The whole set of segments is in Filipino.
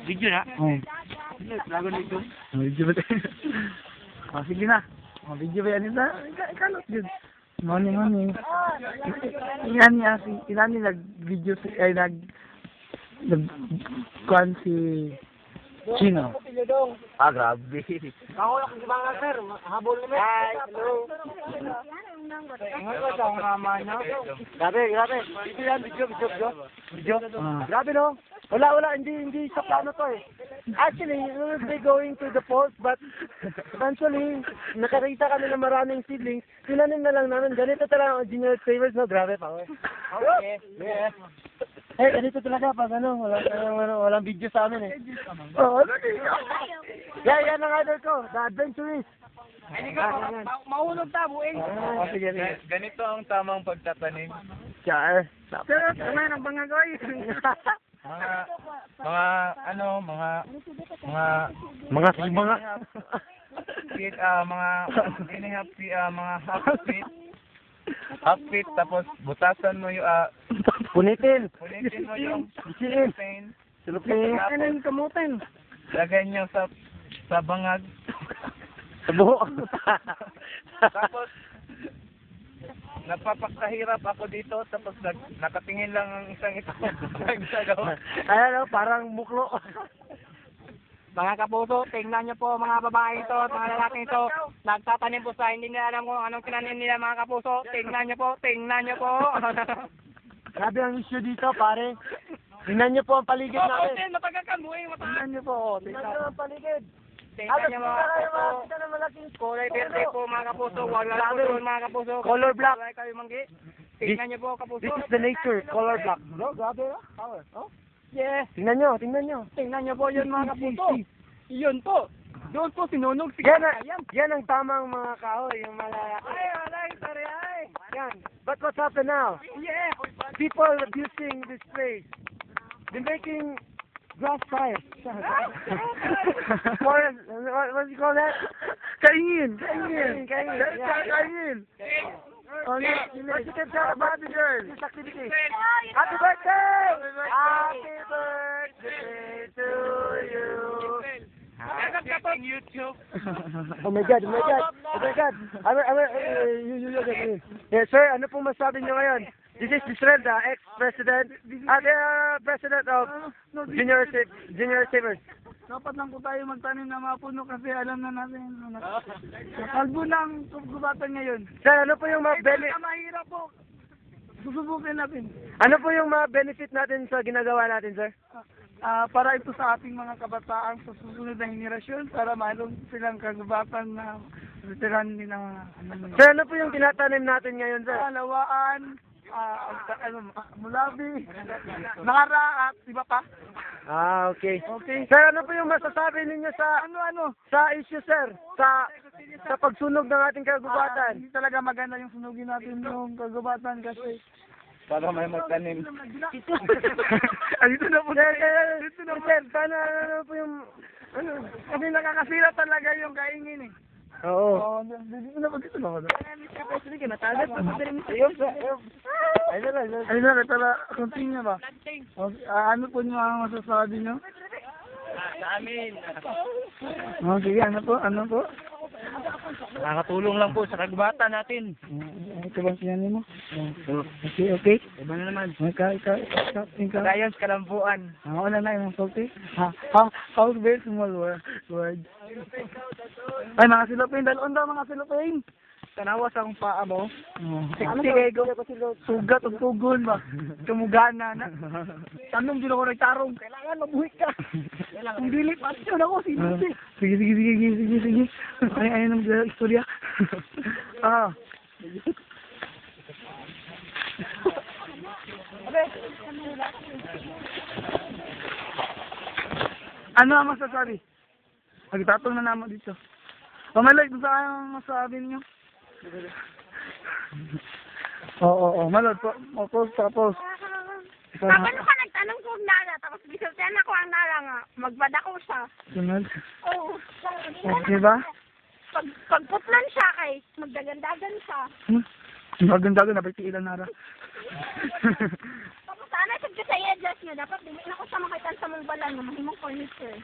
Video na? Oo. Dragon video. Video ba tayo? Sige na. Video ba yan? Ikalot yun. Mani. Yan niya, ilan niya nag-video, ay nag-kuhan si Chino. Ah, grabe. Ako lang si mga sir, habol naman. Hi, hello. Ang mama niya. Grabe. Ito yan, video. Grabe no? Wala, hindi sa plano to eh. Actually, we will be going to the post, but eventually, nakakita kami ng maraming seedlings. Tinanim na lang namin. Ganito talaga ang junior favors, no? Grabe pa. Okay. Yeah. Eh, ganito talaga pag walang video sa amin eh. Oo. Yan ang idol ko, the adventurist. Mahulog ta, buing. Sige. Ganito ang tamang pagtatanim. Char. Pero, kumain ang bangagoy. Mga half feet, tapos butasan mo yung Punitin mo yung pain. Silupin. Ano yung kamutin? Lagay niyo sa bangag. Sa buhok. Tapos napapakahirap ako dito, tapos nakatingin lang ang isang ito. Ayan o, parang muklo. Mga kapuso, tingnan nyo po mga babae ito at mga lalaki ito. Nagtatanim po sa hindi nila alam kung anong tinanim nila mga kapuso. Tingnan nyo po. Grabe ang issue dito, pare. Tingnan nyo po ang paligid natin. Matagakamuhin, Tingnan nyo po. Tingnan nyo ang paligid. Tingnan nyo mga kapuso. Kulay verde po mga kapuso. Huwag lalaki mga kapuso. Color black. Kulay kayo manggi. Tingnan nyo po kapuso. This is the nature, color black. No, grabe na. Power. Oh? Yeah. Tingnan nyo. Tingnan nyo po yun mga kapuso. Yun po. Doon po sinunog si Yan ang tamang mga kahoy, yung malalaki. Ay. Yan. But what's happened now? Yeah. People abusing this place. They're making grass fires. What do you call that? Kaingin. Oh, no. What you can tell about the girl? This activity. Happy birthday! Happy birthday to you. YouTube. Oh my God. Yes, sir. Ano pong masabi niyo ngayon? This is Israelda, ex-president, president of Junior Savers. Dapat lang po tayo magtanim ng mga puno kasi alam na natin. Kalbo ng gubatan ngayon. Sir, ano po yung mga benefit? Mahirap po. Susubukin natin. Ano po yung mga benefit natin sa ginagawa natin, sir? Para ito sa ating mga kabataan sa susunod na henerasyon para mayroon silang kagubatan na veteran din na Sir, ano po yung tinatanim natin ngayon, sir? Lawaan, mulabi, nakara at iba pa. Okay. Sir, ano po yung masasabi ninyo sa sa issue, sir? Sa pagsunog ng ating kagubatan? Hindi talaga maganda yung sunugin natin yung kagubatan kasi Para may magtanim. Dito na po. Sir, paano ano po yung kasi nakakasira talaga yung kaingin eh. Oo. Dito na ako. Ayun na, tala, continue ba? Ano po nyo ang masasabi nyo? Sa amin. Sige, ano po? Nakakatulong lang po sa kagubatan natin. Ito ba siyanin mo? Okay. Iba na naman. Ikaw. Kayang kalampuan. Ako na yung salty. How very small word. Ay, mga silupin. Dalon daw mga silupin. Tanawa sa akong paa mo. Sexy kayo. Sugat o tugon ba? Kamugana na. Tanong din ako nagtarong. Kailangan mabuhi ka. Kung dili, pasyon ako. Sige. Ayun ang istorya. Ano ang masasabi? Magtatong na naman dito. Pamalay kung saan ang masasabi niyo. Oo. Malod po. Tapos. Paano ka nagtanong kung nala, tapos bisultihan ako ang nala nga, magbada ko siya. Sunod. Oo. Diba? Pagputlan siya kay, magdagandagan siya. Maganda na, pati ilan nara. Tapos sana siya ko sa i-adjust nyo. Dapat di na ko sa makitan sa mong balan nga mahimong furniture.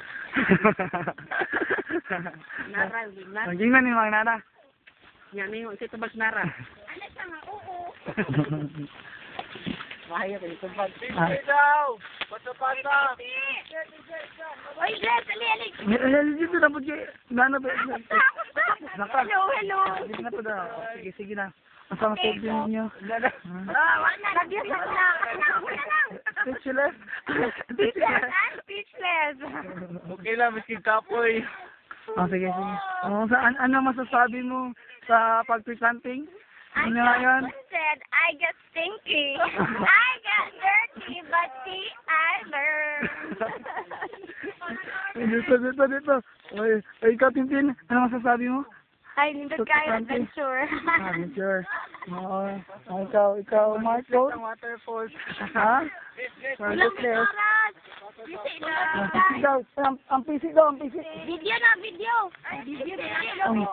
Naral, na. Maging na ni Mang Nana. Yan yung ito nara. Ano siya nga? Oo. Mahaya ko ito ba? Daw! Pata-pata! Oy, Glenn, ali. Dito na po kayo. Nana ba? Hello, hello. Sige na po daw. Sige, sige na. Masama sa ibig ninyo. Wala na. Nag-yes na lang. Ako na lang. Speechless. Speechless. I'm speechless. Okay lang, miskin kapoy. Oh, sige, sige. Oh, ano masasabi mo sa pag-planting? I Ano nga yun? said I get stinky. I get dirty, but see, I learn. Dito. Oy, ikaw, Tintin, ano masasabi mo? Ay, lindot kayo adventure. Sure. Oo. Ikaw, Marco? Waterfalls. Ha? Ilang oras? Busy na. Ang PC daw, ang PC. Video na, video. Video na.